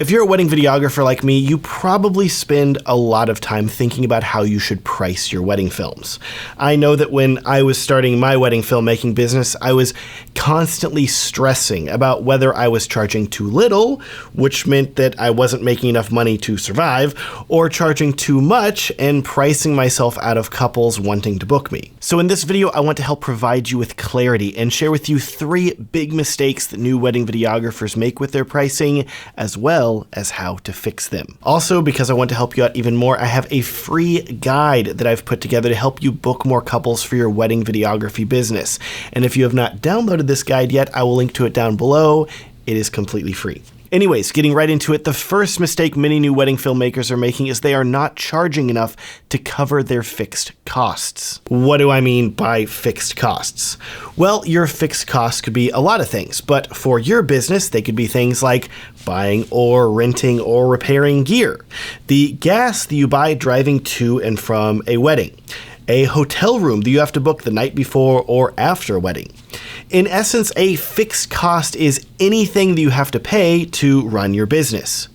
If you're a wedding videographer like me, you probably spend a lot of time thinking about how you should price your wedding films. I know that when I was starting my wedding filmmaking business, I was constantly stressing about whether I was charging too little, which meant that I wasn't making enough money to survive, or charging too much and pricing myself out of couples wanting to book me. So in this video, I want to help provide you with clarity and share with you 3 big mistakes that new wedding videographers make with their pricing, as well as how to fix them. Also, because I want to help you out even more, I have a free guide that I've put together to help you book more couples for your wedding videography business. And if you have not downloaded this guide yet, I will link to it down below. It is completely free. Anyways, getting right into it, the first mistake many new wedding filmmakers are making is they are not charging enough to cover their fixed costs. What do I mean by fixed costs? Well, your fixed costs could be a lot of things, but for your business, they could be things like buying or renting or repairing gear, the gas that you buy driving to and from a wedding, a hotel room that you have to book the night before or after a wedding. In essence, a fixed cost is anything that you have to pay to run your business.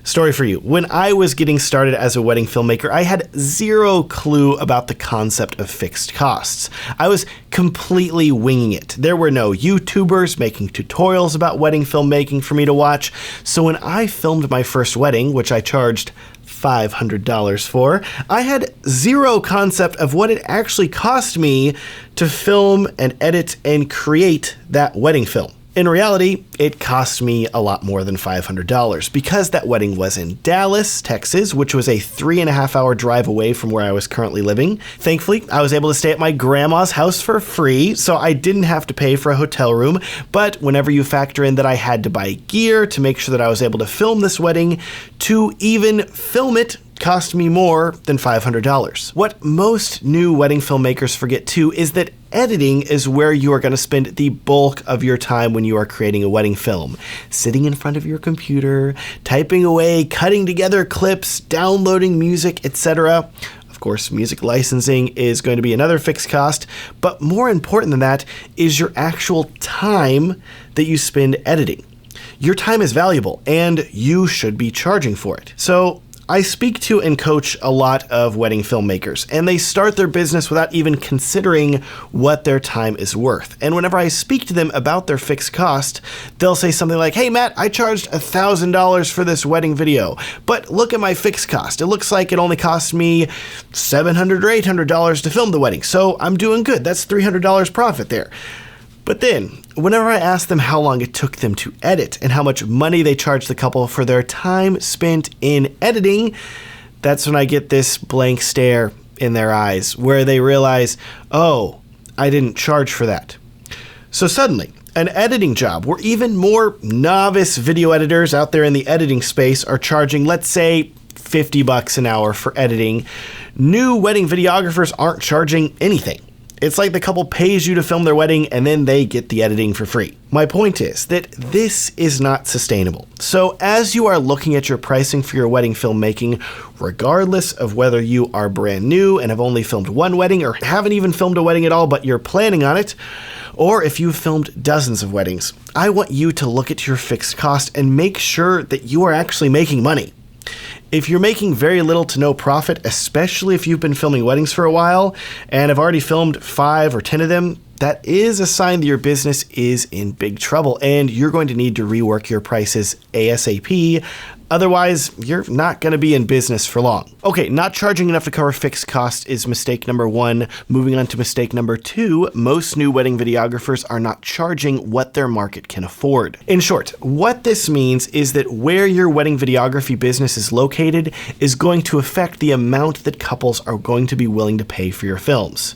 Story for you. When I was getting started as a wedding filmmaker, I had zero clue about the concept of fixed costs. I was completely winging it. There were no YouTubers making tutorials about wedding filmmaking for me to watch. So when I filmed my first wedding, which I charged $500 for, I had zero concept of what it actually cost me to film and edit and create that wedding film. In reality, it cost me a lot more than $500 because that wedding was in Dallas, Texas, which was a 3.5-hour drive away from where I was currently living. Thankfully, I was able to stay at my grandma's house for free, so I didn't have to pay for a hotel room. But whenever you factor in that I had to buy gear to make sure that I was able to film this wedding, to even film it cost me more than $500. What most new wedding filmmakers forget too is that editing is where you are going to spend the bulk of your time when you are creating a wedding film. Sitting in front of your computer, typing away, cutting together clips, downloading music, etc. Of course, music licensing is going to be another fixed cost, but more important than that is your actual time that you spend editing. Your time is valuable and you should be charging for it. So I speak to and coach a lot of wedding filmmakers, and they start their business without even considering what their time is worth. And whenever I speak to them about their fixed cost, they'll say something like, "Hey Matt, I charged $1,000 for this wedding video, but look at my fixed cost. It looks like it only cost me $700 or $800 to film the wedding, so I'm doing good. That's $300 profit there." But then, whenever I ask them how long it took them to edit and how much money they charged the couple for their time spent in editing, that's when I get this blank stare in their eyes where they realize, oh, I didn't charge for that. So suddenly, an editing job where even more novice video editors out there in the editing space are charging, let's say, $50 an hour for editing, new wedding videographers aren't charging anything. It's like the couple pays you to film their wedding and then they get the editing for free. My point is that this is not sustainable. So as you are looking at your pricing for your wedding filmmaking, regardless of whether you are brand new and have only filmed one wedding or haven't even filmed a wedding at all, but you're planning on it, or if you've filmed dozens of weddings, I want you to look at your fixed cost and make sure that you are actually making money. If you're making very little to no profit, especially if you've been filming weddings for a while and have already filmed 5 or 10 of them, that is a sign that your business is in big trouble and you're going to need to rework your prices ASAP. Otherwise, you're not going to be in business for long. Okay, not charging enough to cover fixed costs is mistake number 1. Moving on to mistake number 2, most new wedding videographers are not charging what their market can afford. In short, what this means is that where your wedding videography business is located is going to affect the amount that couples are going to be willing to pay for your films.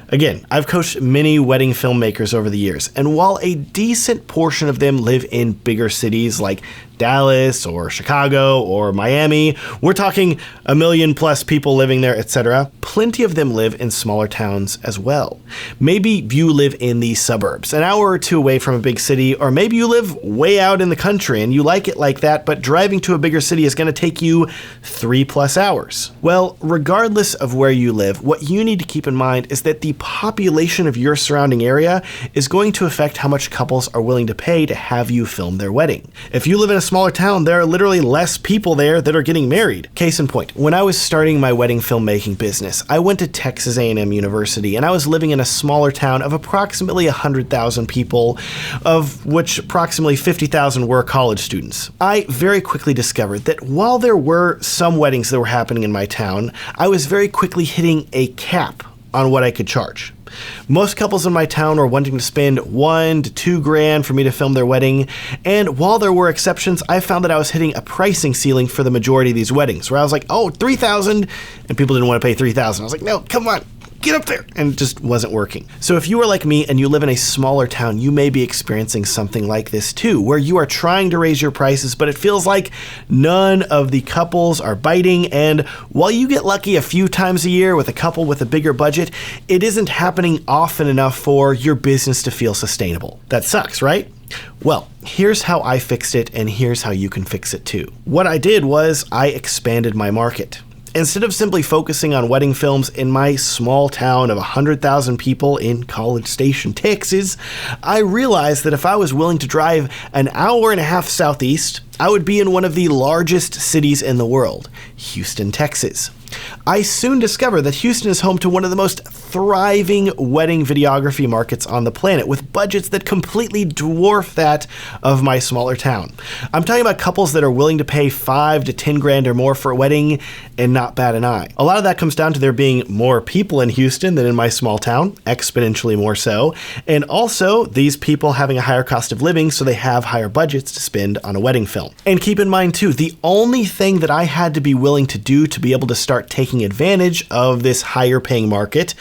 Again, I've coached many wedding filmmakers over the years, and while a decent portion of them live in bigger cities like Dallas or Chicago or Miami, we're talking 1 million plus people living there, etc. Plenty of them live in smaller towns as well. Maybe you live in the suburbs, an hour or 2 away from a big city, or maybe you live way out in the country and you like it like that, but driving to a bigger city is going to take you 3+ hours. Well, regardless of where you live, what you need to keep in mind is that the population of your surrounding area is going to affect how much couples are willing to pay to have you film their wedding. If you live in a smaller town, there are literally less people there that are getting married. Case in point, when I was starting my wedding filmmaking business, I went to Texas A&M University, and I was living in a smaller town of approximately 100,000 people, of which approximately 50,000 were college students. I very quickly discovered that while there were some weddings that were happening in my town, I was very quickly hitting a cap on what I could charge. Most couples in my town were wanting to spend $1,000 to $2,000 for me to film their wedding, and while there were exceptions, I found that I was hitting a pricing ceiling for the majority of these weddings, where I was like, oh, $3,000, and people didn't want to pay $3,000. I was like, no, come on, get up there, and it just wasn't working. So if you are like me and you live in a smaller town, you may be experiencing something like this too, where you are trying to raise your prices, but it feels like none of the couples are biting, and while you get lucky a few times a year with a couple with a bigger budget, it isn't happening often enough for your business to feel sustainable. That sucks, right? Well, here's how I fixed it, and here's how you can fix it too. What I did was I expanded my market. Instead of simply focusing on wedding films in my small town of 100,000 people in College Station, Texas, I realized that if I was willing to drive an hour and a half southeast, I would be in one of the largest cities in the world, Houston, Texas. I soon discovered that Houston is home to one of the most thriving wedding videography markets on the planet, with budgets that completely dwarf that of my smaller town. I'm talking about couples that are willing to pay $5,000 to $10,000 or more for a wedding and not bat an eye. A lot of that comes down to there being more people in Houston than in my small town, exponentially more so, and also these people having a higher cost of living, so they have higher budgets to spend on a wedding film. And keep in mind too, the only thing that I had to be willing to do to be able to start taking advantage of this higher paying market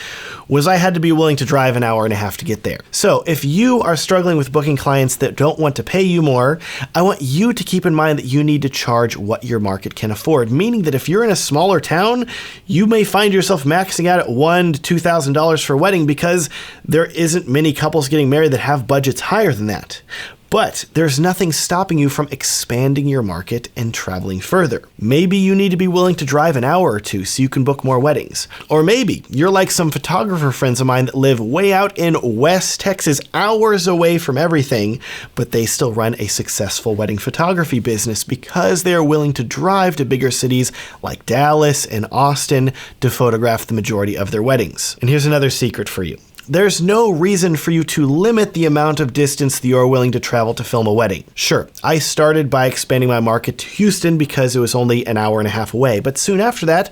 was I had to be willing to drive an hour and a half to get there. So if you are struggling with booking clients that don't want to pay you more, I want you to keep in mind that you need to charge what your market can afford, meaning that if you're in a smaller town, you may find yourself maxing out at $1,000 to $2,000 for a wedding because there isn't many couples getting married that have budgets higher than that. But there's nothing stopping you from expanding your market and traveling further. Maybe you need to be willing to drive an hour or two so you can book more weddings. Or maybe you're like some photographer friends of mine that live way out in West Texas, hours away from everything, but they still run a successful wedding photography business because they are willing to drive to bigger cities like Dallas and Austin to photograph the majority of their weddings. And here's another secret for you. There's no reason for you to limit the amount of distance that you are willing to travel to film a wedding. Sure, I started by expanding my market to Houston because it was only an hour and a half away, but soon after that,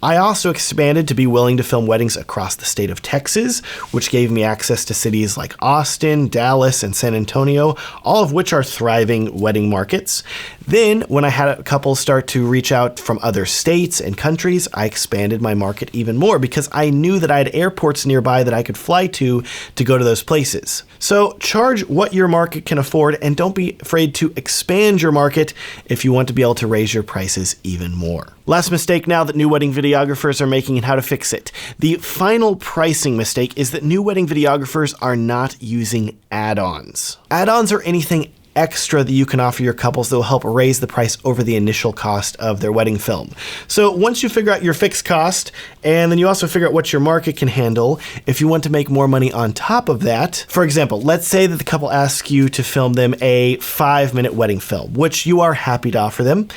I also expanded to be willing to film weddings across the state of Texas, which gave me access to cities like Austin, Dallas, and San Antonio, all of which are thriving wedding markets. Then, when I had couples start to reach out from other states and countries, I expanded my market even more because I knew that I had airports nearby that I could fly to go to those places. So charge what your market can afford, and don't be afraid to expand your market if you want to be able to raise your prices even more. Last mistake now that new wedding videographers are making and how to fix it. The final pricing mistake is that new wedding videographers are not using add-ons. Add-ons are anything extra that you can offer your couples that will help raise the price over the initial cost of their wedding film. So once you figure out your fixed cost, and then you also figure out what your market can handle, if you want to make more money on top of that, for example, let's say that the couple asks you to film them a 5-minute wedding film, which you are happy to offer them.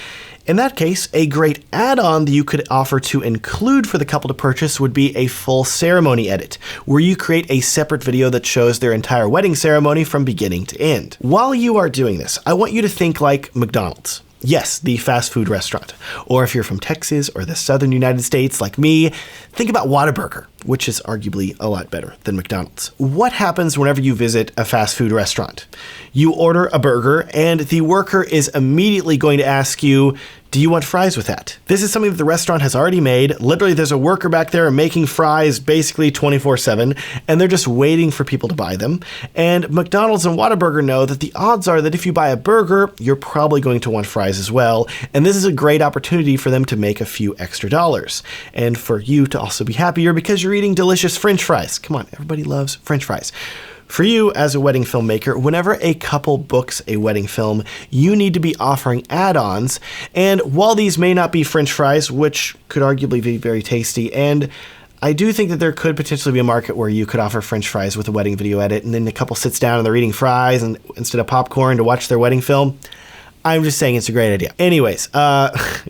In that case, a great add-on that you could offer to include for the couple to purchase would be a full ceremony edit, where you create a separate video that shows their entire wedding ceremony from beginning to end. While you are doing this, I want you to think like McDonald's. Yes, the fast food restaurant. Or if you're from Texas or the southern United States like me, think about Whataburger, which is arguably a lot better than McDonald's. What happens whenever you visit a fast food restaurant? You order a burger and the worker is immediately going to ask you, do you want fries with that? This is something that the restaurant has already made. Literally, there's a worker back there making fries basically 24/7, and they're just waiting for people to buy them. And McDonald's and Whataburger know that the odds are that if you buy a burger, you're probably going to want fries as well. And this is a great opportunity for them to make a few extra dollars. And for you to also be happier because you're eating delicious French fries. Come on, everybody loves French fries. For you as a wedding filmmaker, whenever a couple books a wedding film, you need to be offering add-ons. And while these may not be French fries, which could arguably be very tasty, and I do think that there could potentially be a market where you could offer French fries with a wedding video edit, and then the couple sits down and they're eating fries and instead of popcorn to watch their wedding film, I'm just saying it's a great idea. Anyways,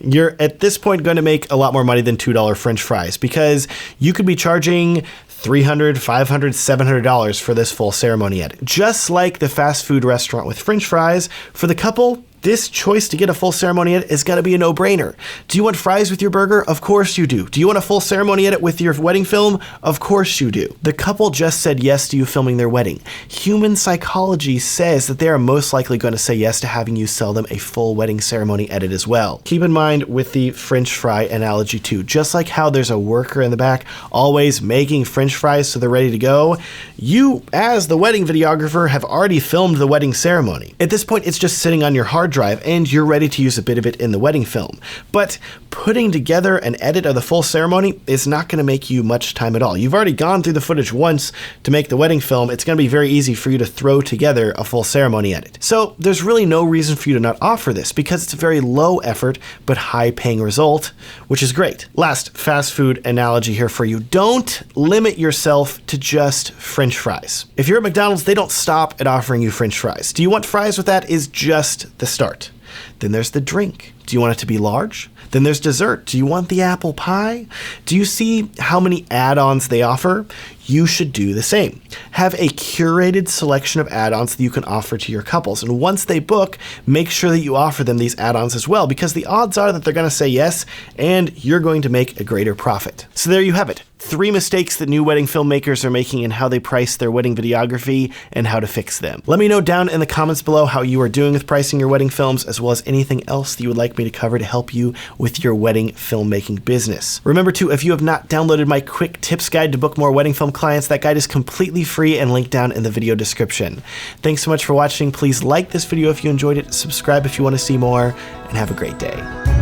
you're at this point going to make a lot more money than $2 French fries because you could be charging $300, $500, $700 for this full ceremony edit. Just like the fast food restaurant with French fries, for the couple, this choice to get a full ceremony edit is gotta be a no-brainer. Do you want fries with your burger? Of course you do. Do you want a full ceremony edit with your wedding film? Of course you do. The couple just said yes to you filming their wedding. Human psychology says that they are most likely going to say yes to having you sell them a full wedding ceremony edit as well. Keep in mind with the French fry analogy too, just like how there's a worker in the back always making French fries so they're ready to go, you, as the wedding videographer, have already filmed the wedding ceremony. At this point, it's just sitting on your hard drive and you're ready to use a bit of it in the wedding film. But putting together an edit of the full ceremony is not going to make you much time at all. You've already gone through the footage once to make the wedding film. It's going to be very easy for you to throw together a full ceremony edit. So there's really no reason for you to not offer this because it's a very low effort but high paying result, which is great. Last fast food analogy here for you. Don't limit yourself to just French fries. If you're at McDonald's, they don't stop at offering you French fries. Do you want fries with that? Is just the start. Then there's the drink. Do you want it to be large? Then there's dessert. Do you want the apple pie? Do you see how many add-ons they offer? You should do the same. Have a curated selection of add-ons that you can offer to your couples. And once they book, make sure that you offer them these add-ons as well, because the odds are that they're going to say yes, and you're going to make a greater profit. So there you have it. 3 mistakes that new wedding filmmakers are making in how they price their wedding videography and how to fix them. Let me know down in the comments below how you are doing with pricing your wedding films, as well as anything else that you would like me to cover to help you with your wedding filmmaking business. Remember too, if you have not downloaded my quick tips guide to book more wedding film clients, that guide is completely free and linked down in the video description. Thanks so much for watching. Please like this video if you enjoyed it, subscribe if you want to see more, and have a great day.